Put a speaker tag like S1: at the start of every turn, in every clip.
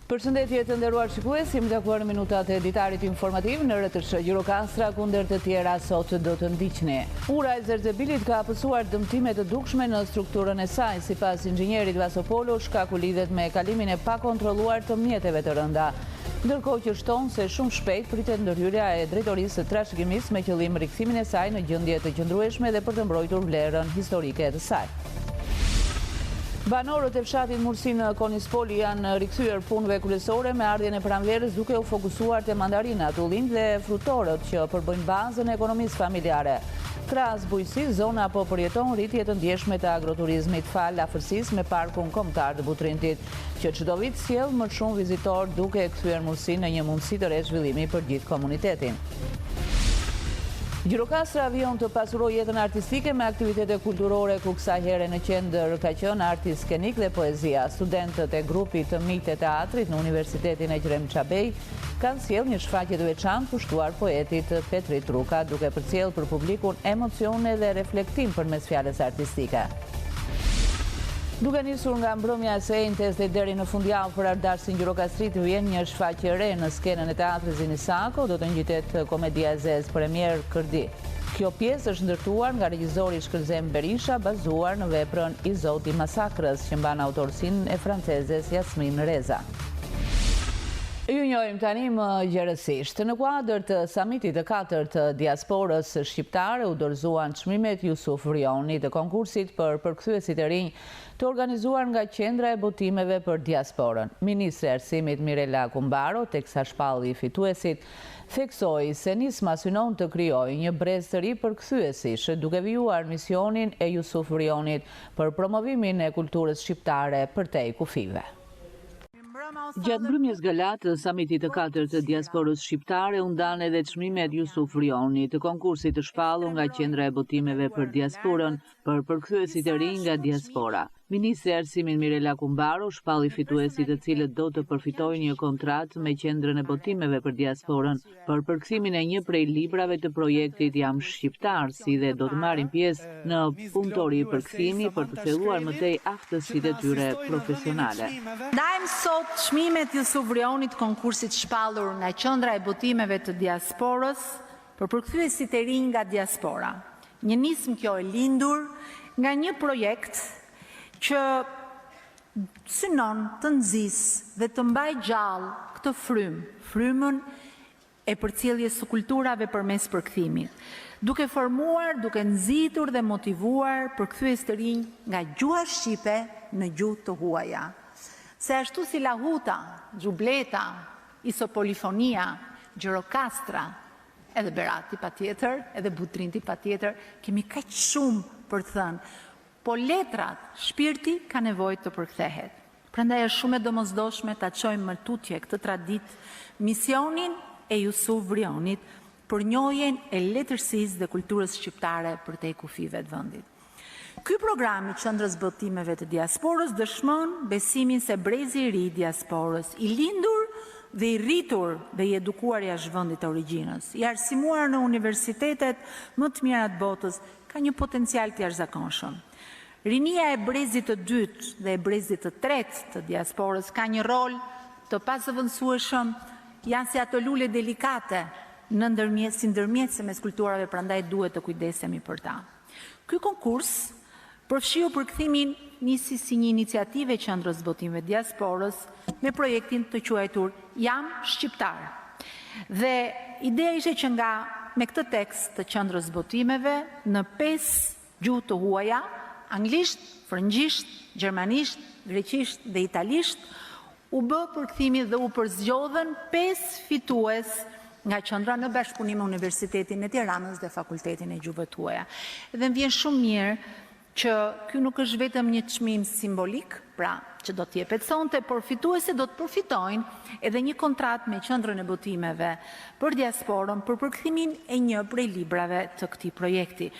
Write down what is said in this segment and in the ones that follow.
S1: Përshëndetje të nderuar shikues, jemi takuar në minutat e editarit informativ në RTS Gjirokastra kundër të tjera sot do të ndiqni. Ura e Zerzebilit ka hapësuar dëmtime të dukshme në strukturën e saj, sipas inxhinierit Vasopolo, shkaku lidhet me kalimin e pakontrolluar të mjeteve të rënda. Ndërkohë që shton se shumë shpejt pritet ndërhyrja e drejtorisë së trashëgimisë me qëllim rikthimin e saj në gjendje të qëndrueshme dhe për të mbrojtur vlerën historike të saj. Banorët e fshatit Mursi në Konispoli janë rikthyer punëve kryesore me ardhjen e pranverës duke u fokusuar te mandarinat, ullinjt dhe frutorët që përbëjnë bazën e ekonomisë familjare. Krahas bujqësisë, zona po përjeton rritje të ndjeshme të agroturizmit fal afërsisë me parkun kombëtar të Butrintit, që çdo vit sjell më shumë vizitor duke e kthyer Mursinë në një mundësi të re zhvillimi për gjithë komunitetin. Gjirokastra vion të pasuroj jetën artistike me aktivitete kulturore ku kësaj here në qendër ka qenë arti skenik dhe poezia. Studentët e grupit të miq të teatrit në Universitetin e Qrem Çabej kanë sjellë një shfaqje të veçantë kushtuar poetit Petrit Truka, duke përcjellë për publikun emocione dhe reflektim përmes fjalës artistike. Duke nisur nga mbrëmja e sejntes dhe deri në fundjavë për ardashsin Gjirokastrit vjen një shfaqje re në skenën e teatrit Zinisako, do të ngjitet komedia e zezë Premier Kërdi. Kjo pjesë është ndërtuar nga regjizori Shkëlzem Berisha, bazuar në veprën I Zoti I Masakrës, që mban autorsinë e francezes Jasmin Reza. Ju njohim tani më gjerësisht. Në kuadër të samitit të 4 të diasporës shqiptare u dorëzuan çmimet Jusuf Vrioni të konkursit për përkthyesit e rinj të organizuar nga Qendra e Botimeve për Diasporën. Ministri e Arsimit Mirela Kumbaro, teksa shpalli I fituesit, theksoi se nisma synon të krijojë një brez të ri përkthyezish, duke vijuar misionin e Jusuf Vrionit për promovimin e kulturës shqiptare përtej kufive. Gjatë mbrëmjes galatë të samitit të 4 të diasporës shqiptare u ndan edhe çmimet Jusuf Vrioni të konkursit të shpallur nga Qendra e Botimeve për Diasporën për përkthyesit e rinj nga diaspora. Ministri e Arsimit Mirela Kumbaro shpalli fituesit të cilët do të përfitojnë një kontratë me Qendrën e Botimeve për Diasporën për përkthimin e një prej librave të projektit Jam Shqiptar, si dhe do të marrin pjesë në punëtori përkthimi për të filluar më tej aftësitë e tyre profesionale.
S2: Ndajmë sot çmimet Jusuf Vrionit konkursit shpallur nga Qendra e Botimeve të Diasporës për përkthyesit e rinj nga diaspora. Një nismë kjo e lindur nga një projekt që synon të nxjisë dhe të mbajë gjallë këtë frymën e përcjelljes së kulturave përmes përkthimit, duke formuar, duke nxitur dhe motivuar përkthyes të rinj nga gjuha shqipe në gjuhë të huaja. Se ashtu si Lahuta, Xhubleta, Isopolifonia, Gjirokastra, edhe Berati patjetër, edhe Butrinti patjetër, kemi kaq shumë për të thënë. Po letrat, shpirti ka nevojë të përkthehet. Prandaj është shumë e domosdoshme ta çojmë më tutje këtë traditë, misionin e Jusuf Vrionit për njohjen e letërsisë dhe kulturës shqiptare përtej kufive të vendit. Ky program I Qendrës Botimeve të Diasporës dëshmon besimin se brezi I ri I diasporës, I lindur dhe I rritur dhe I edukuar jashtë vendit të origjinës, I arsimuar në universitetet më të mira të botës, ka një potencial të jashtëzakonshëm. Rinia e brezit të dytë dhe e brezit të tretë të diasporës ka një rol të pasëvendësueshëm, janë si ato lule delikate si ndërmjetëse mes kulturave, prandaj duhet të kujdesemi për ta. Ky konkurs përfshiu përkthimin nisi si një iniciativë e Qendrës Botimeve Diasporës me projektin të quajtur Jam Shqiptar. Dhe ideja ishte që me këtë tekst të Qendrës Botimeve në 5 gjuhë të huaja, anglisht, frëngjisht, gjermanisht, greqisht dhe italisht, u bë përkthimi dhe u përzgjodhen 5 fitues nga qendra në bashkëpunim me Universitetin e Tiranës dhe Fakultetin e Gjuhëve të Huaja. Dhe më vjen shumë mirë që ky nuk është vetëm një çmim simbolik, pra që do të jepet sonte, por fituesit do të përfitojnë edhe një kontratë me Qendrën e Botimeve për Diasporën për përkthimin e një prej librave të këtij projekti.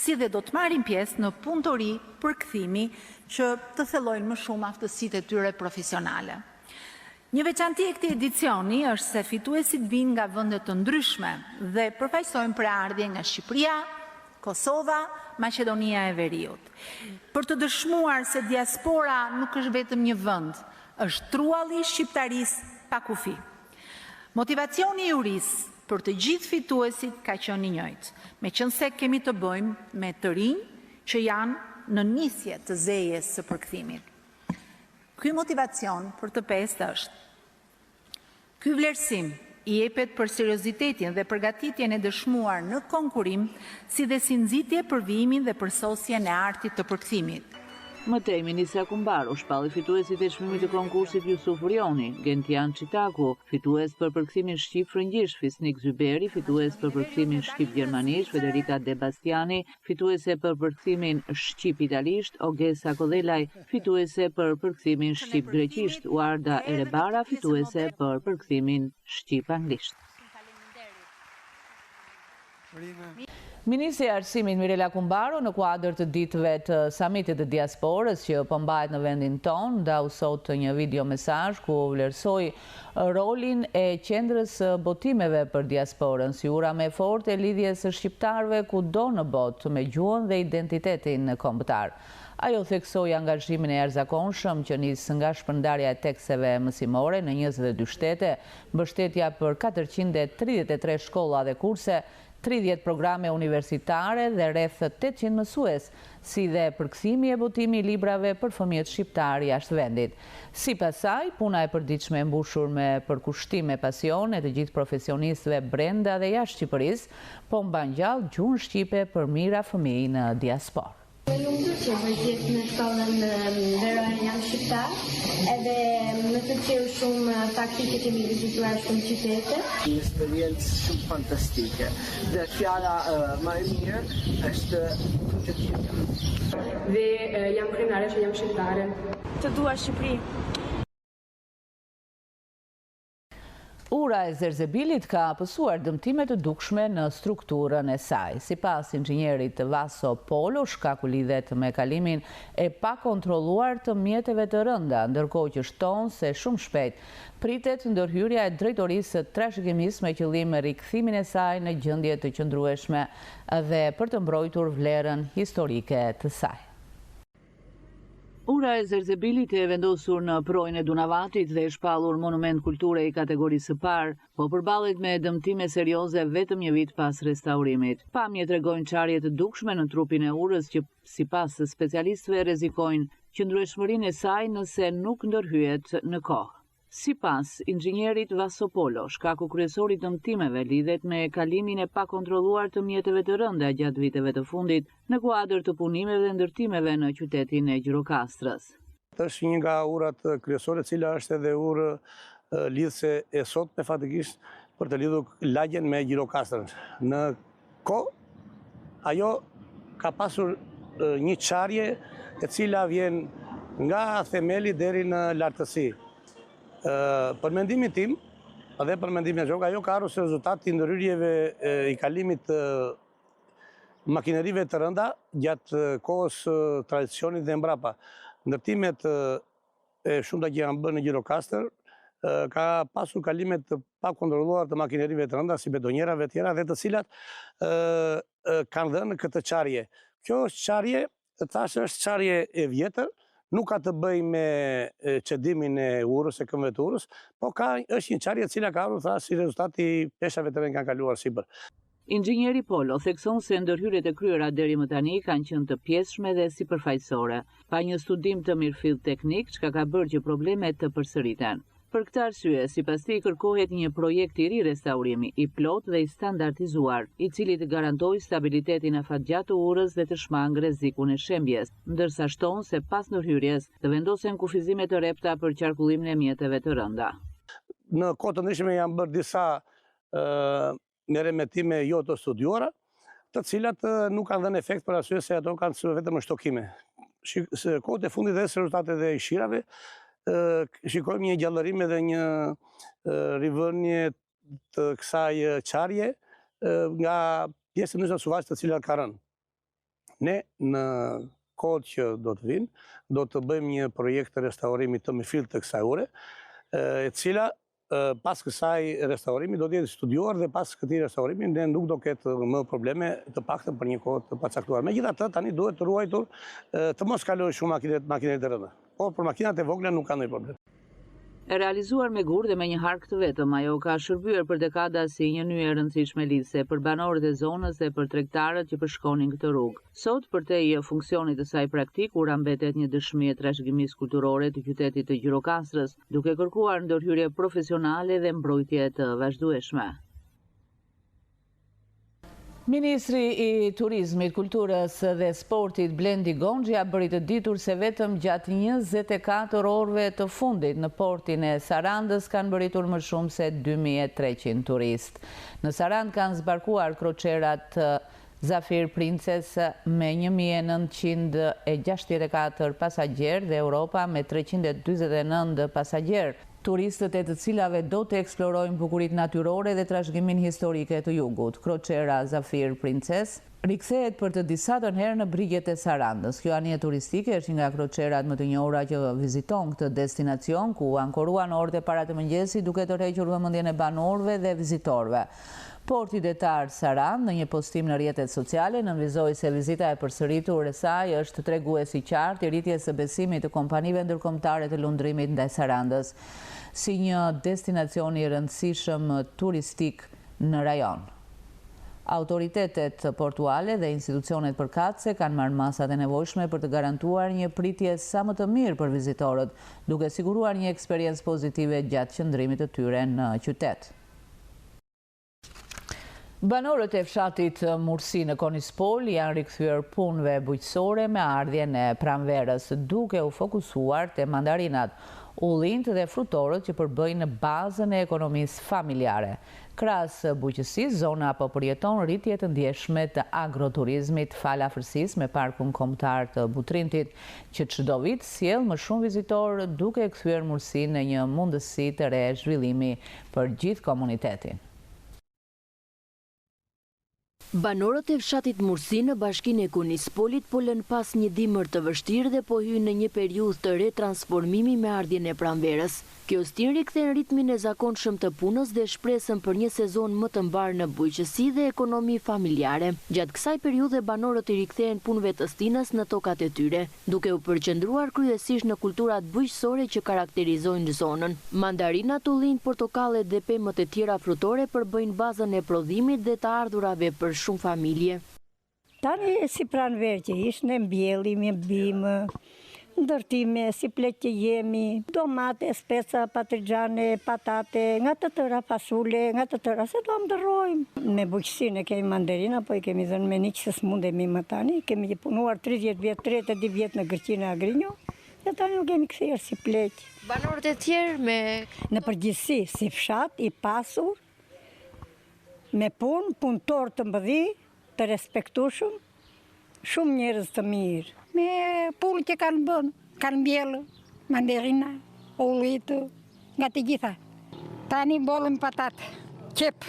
S2: Si dhe do të marrin pjesë në punëtori përkthimi që të thellojnë më shumë aftësitë e tyre profesionale. Një veçanti e këtij edicioni është se fituesit vijnë nga vende të ndryshme dhe përfaqësojnë praardhje nga Shqipëria, Kosova, Maqedonia e Veriut. Për të dëshmuar se diaspora nuk është vetëm një vend, është trualli shqiptarisë pa kufi. Motivacioni i jurisë për të gjithë fituesit ka qenë i njëjtë, meqense kemi të bëjmë me të rinj që janë në nisje të zejës së përkthimit. Ky motivacion për të pestë është: ky vlerësim i jepet për seriozitetin dhe përgatitjen e dëshmuar në konkurim, si dhe si nxitje për vijimin dhe përsosjen e artit të përkthimit.
S1: Më tej, Ministra Kumbaru shpalli fituesit e çmimit të konkursit Jusuf Rioni, Gentian Çitaku, fitues për përkthimin shqip-frëngjisht Fisnik Zyberi, fitues për përkthimin shqip-gjermanisht Federica De Bastiani, fituese për përkthimin shqip-italisht Ogesa Kodhelaj, fituese për përkthimin shqip-greqisht Uarda Erebara, fituese për përkthimin shqip-anglisht. Ministri i Arsimit Mirela Kumbaru në kuadër të ditëve të samitit të diasporës që po mbahet në vendin tonë, ndau sot një video mesazh ku vlerësoi rolin e qendrës së botimeve për diasporën, si ura më e fortë e lidhjes së shqiptarëve kudo në botë me gjuhën dhe identitetin kombëtar. Ajo theksoi angazhimin e jashtëzakonshëm që nis nga shpërndarja e tekseve mësimore në 22 shtete, mbështetja për 433 shkolla dhe kurse, 30 programe universitare dhe rreth 800 mësues, si dhe përkthimi e botimi i librave për fëmijët shqiptar jashtë vendit. Sipas saj, puna e përditshme e mbushur me përkushtim e pasion e të gjithë profesionistëve brenda dhe jashtë Shqipërisë, po mban gjallë gjuhën shqipe për mira fëmijë në diasporë.
S3: Nuk që vërtet në shkollën Verojën jam shqiptar, edhe më të qenë shumë fakti që kemi vizituar shumë qytete.
S4: Një eksperiencë shumë fantastike dhe fjala më e mirë është fuqëtia.
S5: Dhe jam krenare që jam shqiptare.
S3: Të dua Shqipëri.
S1: Ura e Zerzebilit ka pësuar dëmtime të dukshme në strukturën e saj. Sipas inxhinierit Vaso Polo, shkaku lidhet me kalimin e pakontrolluar të mjeteve të rënda, ndërkohë që shton se shumë shpejt pritet ndërhyrja e drejtorisë së trashëgimisë me qëllim rikthimin e saj në gjendje të qëndrueshme dhe për të mbrojtur vlerën historike të saj. Ura e Zerzebilit e vendosur në projën e Dunavatit dhe e shpallur monument kulture i kategorisë së parë, po përballet me dëmtime serioze vetëm një vit pas restaurimit. Pamjet tregojnë çarje të dukshme në trupin e urës që sipas specialistëve rrezikojnë qëndrueshmërinë e saj nëse nuk ndërhyet në kohë. Sipas inxhinierit Vasopolo, shkaku kryesor i dëmtimeve lidhet me kalimin e pakontrolluar të mjeteve të rënda gjatë viteve të fundit në kuadër të punimeve dhe ndërtimeve në qytetin e Gjirokastrës.
S6: Është një nga urat kryesore, cila është edhe urë lidhse e sotme fatikisht për të lidhur lagjen me Gjirokastrën. Në kohë, ajo ka pasur një çarje e cila vjen nga themeli deri në lartësi. Për mendimin tim, dhe për mendimin e Gjoka, ajo ka ardhur si rezultat i ndërhyrjeve i kalimit të makinerive të rënda gjatë kohës tradicionit dhe mbrapa. Ndërtimet e shumta që janë bërë në Gjirokastër ka pasur kalimet të pakontrolluar të makinerive të rënda, si bedonjerave tjera, dhe të cilat kanë dhënë këtë çarje. Kjo është çarje, thashë është çarje e vjetër, nuk ka të bëjë me çedimin e urës, e këmbëve të urës, po është një çarje e cila ka ardhur si rezultat i peshave të kanë kaluar sipër.
S1: Inxhinieri Polo thekson se ndërhyrjet e kryera deri më tani kanë qenë të pjesshme dhe sipërfaqësore, pa një studim të mirëfillt teknik, çka ka bërë që problemet të përsëriten. Për këtë arsye, sipas tij kërkohet një projekt i ri restaurimi, i plot dhe i standardizuar, i cili të garantojë stabilitetin afatgjatë të urës dhe të shmangë rrezikun e shembjes, ndërsa shton se pas ndërhyrjes të vendosen kufizime të repta për qarkullimin e mjeteve të rënda.
S6: Në kohë të ndryshme janë bërë disa remetime jo të studiuara, të cilat nuk kanë dhënë efekt për arsye se ato kanë vetëm shtokime. Kohët e fundit dhe rezultatet e shirave shikojmë një gjallërim edhe një rivënie të kësaj çarje nga pjesë të ndryshme suvaqe të cilat ka rënë. Ne në kohët që do të vinë, do të bëjmë një projekt të restaurimit të mirëfillt të kësaj ure, e cila pas kësaj restaurimi do të jetë studiuar dhe pas këtij restaurimi ne nuk do ketë më probleme, të paktën për një kohë të pacaktuar. Megjithatë, tani duhet të ruajtur të mos kalojë shumë makinet e rënda. Por për makinat e vogla nuk ka ndonjë problem.
S1: E realizuar me gur dhe me një hark të vetëm, ajo ka shërbyer për dekada si një nyje e rëndësishme lidhse për banorët e zonës dhe për tregtarët që përshkonin këtë rrugë. Sot, për te i funksionit të saj praktik, ura mbetet një dëshmi e trashëgimisë kulturore të qytetit të Gjirokastrës, duke kërkuar ndërhyrje profesionale dhe mbrojtje të vazhdueshme. Ministri i Turizmit, Kulturës dhe Sportit Blendi Gonxhia bëri të ditur se vetëm gjatë 24 orëve të fundit në portin e Sarandës kanë bëritur më shumë se 2300 turist. Në Sarandë kanë zbarkuar kroçerat Zafir Princess me 1964 pasagjerë dhe Europa me 349 pasagjerë. Turistët e të cilave do të eksplorojnë bukuritë natyrore dhe trashëgimin historike të jugut. Kroçera Zafir Princess rikthehet për të disatën herë në brigjet e Sarandës. Kjo anije turistike është nga kroçerat më të njohura që viziton këtë destinacion, ku ankoruan orët e para të mëngjesit duke tërhequr vëmendjen e banorëve dhe vizitorëve. Porti detar Sarandë në një postim në rrjetet sociale nënvizoi se vizita e përsëritur e saj është tregues i qartë i rritjes së besimit të kompanive ndërkombëtare të lundrimit ndaj Sarandës si një destinacion i rëndësishëm turistik në rajon. Autoritetet portuale dhe institucionet përkatëse kanë marrë masat e nevojshme për të garantuar një pritje sa më të mirë për vizitorët, duke siguruar një eksperiencë pozitive gjatë qëndrimit të tyre në qytet. Banorët e fshatit Mursi në Konispol janë rikthyer punëve bujqësore me ardhjen e pranverës, duke u fokusuar te mandarinat, ullinjt dhe frutorët që përbëjnë bazën e ekonomisë familjare. Krahas bujqësisë, zona po përjeton rritje të ndjeshme të agroturizmit fal afërsisë me parkun kombëtar të Butrintit, që çdo vit sjell më shumë vizitorë, duke kthyer Mursinë në një mundësi të re zhvillimi për gjithë komunitetin.
S7: Banorët e fshatit Mursi në bashkinë e Konispolit po lën pas një dimër të vështirë dhe po hyjnë në një periudhë të re transformimi me ardhjen e pranverës. Kjo stin rikthen ritmin e zakonshëm të punës dhe shpresën për një sezon më të mbar në bujqësi dhe ekonomi familjare. Gjatë kësaj periudhe banorët i rikthehen punëve të stinës në tokat e tyre, duke u përqendruar kryesisht në kulturat bujqësore që karakterizojnë zonën. Mandarinat, ullinjt, portokallet dhe pemët e tjera frutore përbëjnë bazën e prodhimit dhe të ardhurave për shumë familje.
S8: Tani si pranverë që ishtë në mbjellim, bimë, ndërtime, si pleqë që jemi, domate, speca, patrigane, patate, nga të tëra fasule, nga të tëra se do ndërrojmë. Me bujqësinë kemi mandarina, po i kemi dhënë me një që se s'mundemi më tani, kemi punuar 30 vjetë, 32 vjetë në Gërqinë e Agrinjo, dhe tani nuk kemi kthyer si pleqë.
S7: Banorët e tjerë me...
S8: Në përgjithësi, si fshat, i pasur, me punëtor të mbëdhi, të respektueshëm, shumë njerëz të mirë.
S9: Me punë që kanë bënë, kanë mbjellë, mandarina, ullit, nga të gjitha. Tani mbollëm patate, qep,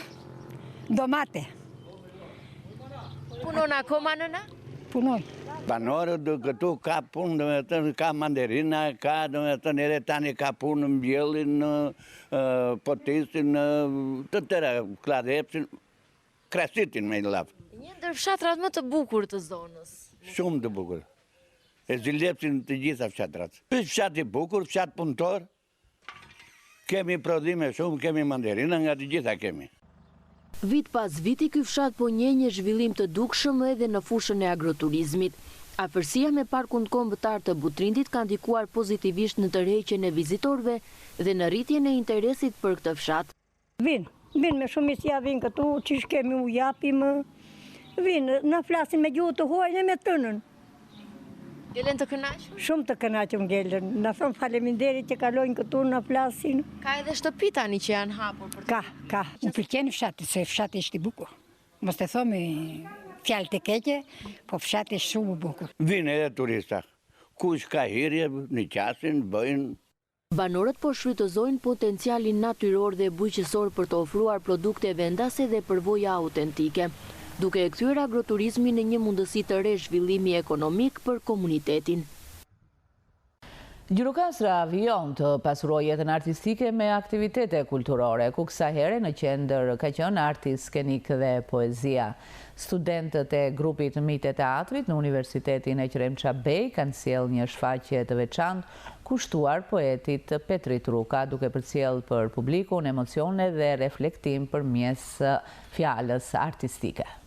S9: domate.
S7: Punon akoma nëna?
S9: Punoj.
S10: Banorët këtu ka punë, ka mandarina, ka edhe tani ka punë mbjellin, potisin, të tëra, kladepsin, krasitin me i lafë.
S7: Një ndër fshatrat më të bukur të zonës.
S10: Shumë të bukur. E zilepsin të gjitha fshatrat. Fshat i bukur, fshat punëtor, kemi prodhime shumë, kemi mandarina, nga të gjitha kemi.
S7: Vit pas viti, ky fshat po njeh një zhvillim të dukshëm edhe në fushën e agroturizmit. Afërsia me parkun kombëtar të Butrintit ka ndikuar pozitivisht në tërheqjen e vizitorëve dhe në rritjen e interesit për këtë fshat.
S8: Vinë me shumicja, vinë këtu, qish kemi u japim, vinë, na flasin me gjuhë të huaj dhe me tënën.
S7: Gjelen të kënaqur?
S8: Shumë të kënaqur gjelen. Na thon faleminderit që kalojnë këtu, na flasin.
S7: Ka edhe shtëpi tani që janë hapur për të.
S9: Ka. Më pëlqen fshati, se fshati është i bukur. Mos të thomi fjalë të keqe, po fshati është shumë i bukur.
S10: Vinë edhe turista. Kush ka hyrje, në qasin, bëjnë.
S7: Banorët po shfrytëzojnë potencialin natyror dhe bujqësor për të ofruar produkte vendase dhe përvoja autentike, duke e kthyer agroturizmin në një mundësi të re zhvillimi ekonomik për komunitetin.
S1: Gjirokastra vijon të pasuroj jetën artistike me aktivitete kulturore, ku kësaj here në qendër ka qenë arti skenik dhe poezia. Studentët e grupit Mitë e Teatrit në Universitetin e Qrem Çabej kanë sjellë një shfaqje të veçantë kushtuar poetit Petrit Ruka, duke përcjellë për publikun emocione dhe reflektim përmes fjalës artistike.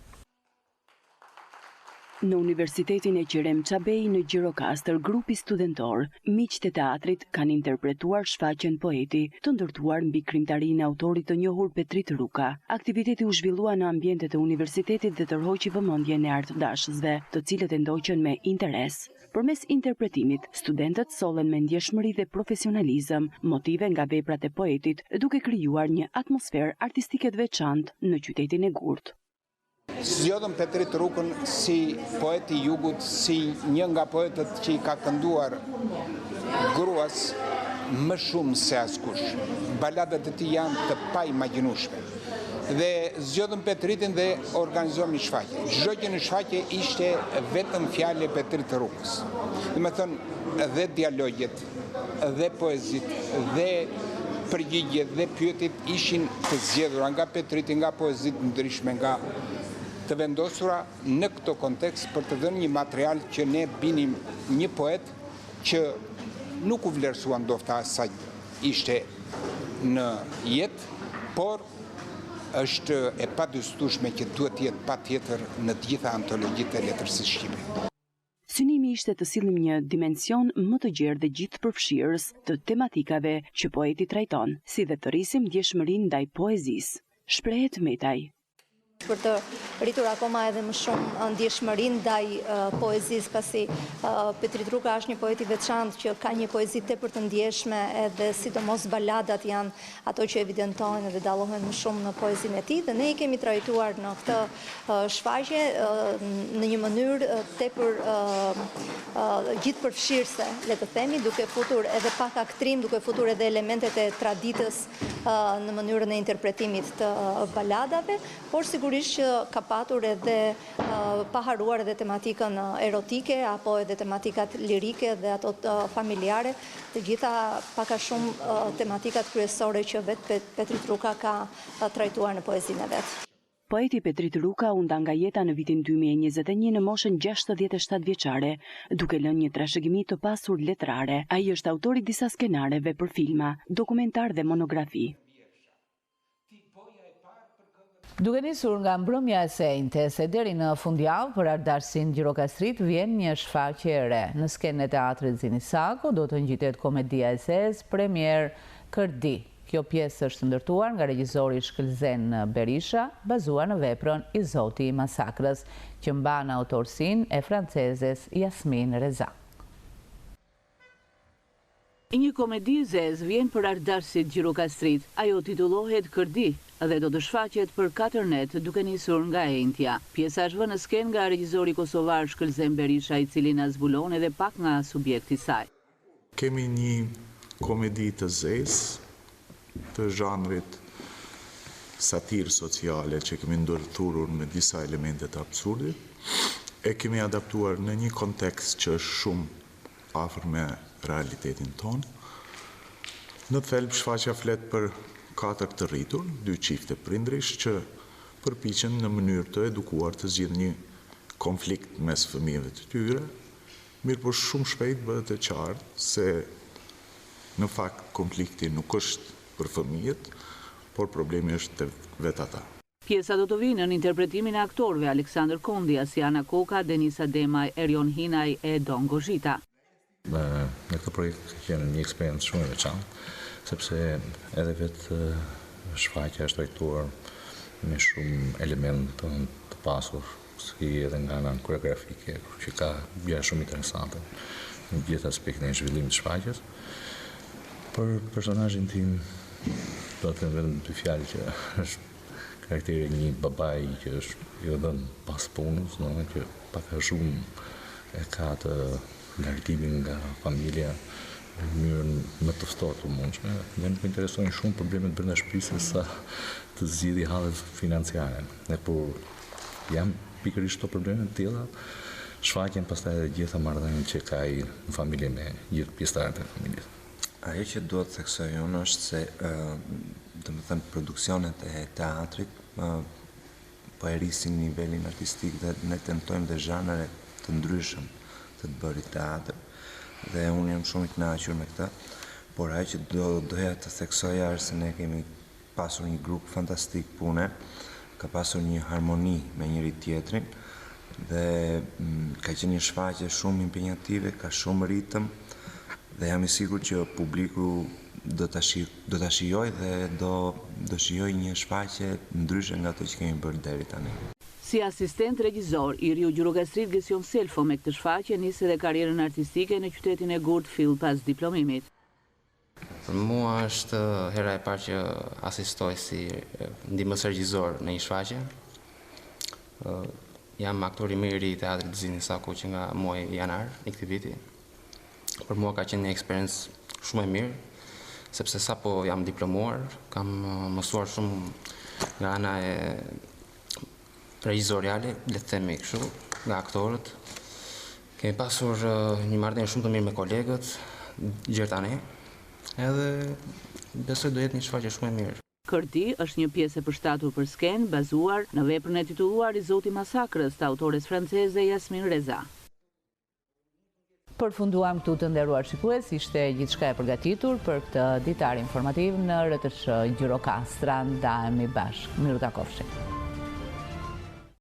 S11: Në Universitetin e Qrem Çabej në Gjirokastër, grupi studentor Miqtë e Teatrit kanë interpretuar shfaqjen Poeti, të ndërtuar mbi krimtarinë e autorit të njohur Petrit Ruka. Aktiviteti u zhvillua në ambientet e universitetit dhe tërhoqi vëmendjen e artdashësve, të cilët e ndoqën me interes. Përmes interpretimit, studentët sollen me ndjeshmëri dhe profesionalizëm motive nga veprat e poetit, duke krijuar një atmosferë artistike të veçantë në qytetin e Gurt.
S12: Zgjodhëm Petrit Rukën si poet i jugut, si një nga poetët që i ka kënduar gruas më shumë se askush. Baladat e tij janë të paimagjinueshme. Dhe zgjodhëm Petritin dhe organizuam një shfaqje. Çdo gjë në shfaqje ishte vetëm fjalë e Petrit Rukës. Domethënë dhe dialogjet, dhe poezit, dhe përgjigjet dhe pyetjet ishin të zgjedhura nga Petriti, nga poezit ndryshme, nga të vendosura në këto kontekst për të dhënë një material që ne binim një poet që nuk u vlerësua ndofta sa ishte në jetë, por është e padyskueshme që duhet të jetë patjetër në të gjitha antologjitë e letërsisë shqipe.
S11: Synimi ishte të sillim një dimension më të gjerë dhe gjithëpërfshirës të tematikave që poeti trajton, si dhe të rrisim ndjeshmërinë ndaj poezisë. Shprehet Metaj.
S13: Për të rritur akoma edhe më shumë ndjeshmërinë ndaj poezisë, pasi Petrit Ruka është një poet i veçantë që ka një poezi tepër të ndjeshme, edhe sidomos baladat janë ato që evidentojnë dhe dallohen më shumë në poezinë e tij, dhe ne i kemi trajtuar në këtë shfaqje në një mënyrë tepër gjithëpërfshirëse, le të themi, duke futur edhe pak aktrim, duke futur edhe elementet e traditës në mënyrën e interpretimit të baladave, por sigurisht që ka patur edhe paharuar edhe tematikën erotike apo edhe tematikat lirike dhe ato familjare, të gjitha paka shumë tematikat kryesore që vetë Petrit Ruka ka trajtuar në poezinë e vet.
S11: Poeti Petrit Ruka u nda nga jeta në vitin 2021 në moshën 67 vjeçare, duke lënë një trashëgimi të pasur letrare. Ai është autori disa skenareve për filma, dokumentar dhe monografi.
S1: Duke nisur nga mbrëmja e sejnte se deri në fundjavë për ardashësinë Gjirokastrit vjen një shfaqje e re. Në skenën e teatrit Zini Sako do të ngjitet komedia e zezë Premier Kërdi. Kjo pjesë është ndërtuar nga regjizori Shkëlzen Berisha, bazuar në veprën I Zoti I Masakrës, që mban autorsinë e francezes Jasmin Reza. Një komedi e zezë vjen për ardashësit Gjirokastrit. Ajo titullohet Kërdi dhe do të shfaqet për 4 net duke nisur nga Entja. Pjesa është vënë në skenë nga regjizori kosovar Shkëlzen Berisha, I cili na zbulon edhe pak nga subjekti I saj.
S14: Kemi një komedi të zezë të zhanrit satirë sociale që kemi ndërthurur me disa elemente të absurdit, e kemi adaptuar në një kontekst që është shumë afër me realitetin tonë. Në thelb shfaqja flet për 4 të rritur, 2 çifte prindrish që përpiqen në mënyrë të edukuar të zgjidhin një konflikt mes fëmijëve të tyre, mirë po shumë shpejt bëhet e qartë se në fakt konflikti nuk është për fëmijët, por problemi është të vetë ata.
S1: Pjesa do të vinë në interpretimin e aktorëve Aleksandër Kondi, Asiana Koka, Denisa Demaj, Erion Hinaj e Don Gozhita.
S15: Në këtë projekt ka qenë një eksperiencë shumë e veçantë, sepse edhe vetë shfaqja është trajtuar me shumë elemente të pasur, si edhe nga ana koreografike, që ka gjëra shumë interesante në gjithë aspektin e zhvillimit të shfaqjes. Për personazhin tim do të them vetëm 2 fjalë, që është karakteri një babai që është I dhënë pas punës, që pak a shumë e ka të largimin nga familja në mënyrën më të ftohtë të mundshme. Ne nuk interesojnë shumë problemet brenda shtëpisë sa të zgjidhë hallet financiare. Ne por janë pikërisht këto probleme të tilla shfaqjen pastaj edhe gjitha marrëdhëniet që ka ai në familje me gjithë pjesëtarët e familjes.
S16: Ajo që duhet të theksoj unë është se domethënë produksionet e teatrit po e rrisin nivelin artistik dhe ne tentojmë dhe zhanre të ndryshëm të bërit teatr dhe unë jam shumë i kënaqur me këtë, por ajo që doja të theksoja është se ne kemi pasur një grup fantastik pune, ka pasur një harmoni me njëri tjetrin dhe ka qenë një shfaqje shumë impenjative, ka shumë ritëm dhe jam i sigurt që publiku do ta shijojë dhe do shijojë një shfaqje ndryshe nga ato që kemi bërë deri tani.
S1: Si asistent regjizor, i riu Gjirokastrit Gesion Selfo me këtë shfaqje nisi dhe karrierën artistike në qytetin e Gurt fill pas diplomimit.
S17: Për mua është hera e parë që asistoj si ndihmës regjizor në një shfaqje. Jam aktor i mirë i teatrit Zini Saku që nga muaji janar i këtij viti. Për mua ka qenë një eksperiencë shumë e mirë, sepse sapo jam diplomuar, kam mësuar shumë nga ana e regjizoriale, le të themi kështu, nga aktorët. Kemi pasur një marrëdhënie shumë të mirë me kolegët, gjertane, edhe besoj do jetë një shfaqje shumë e mirë.
S1: Kërti është një pjesë e përshtatur për skenë, bazuar në veprën e titulluar I Zoti Masakrës të autores franceze Jasmin Reza. Përfunduam këtu të nderuar shikues, ishte gjithçka e përgatitur për këtë ditar informativ në RTS Gjirokastra. Ndahemi bashkë. Miru takofshi.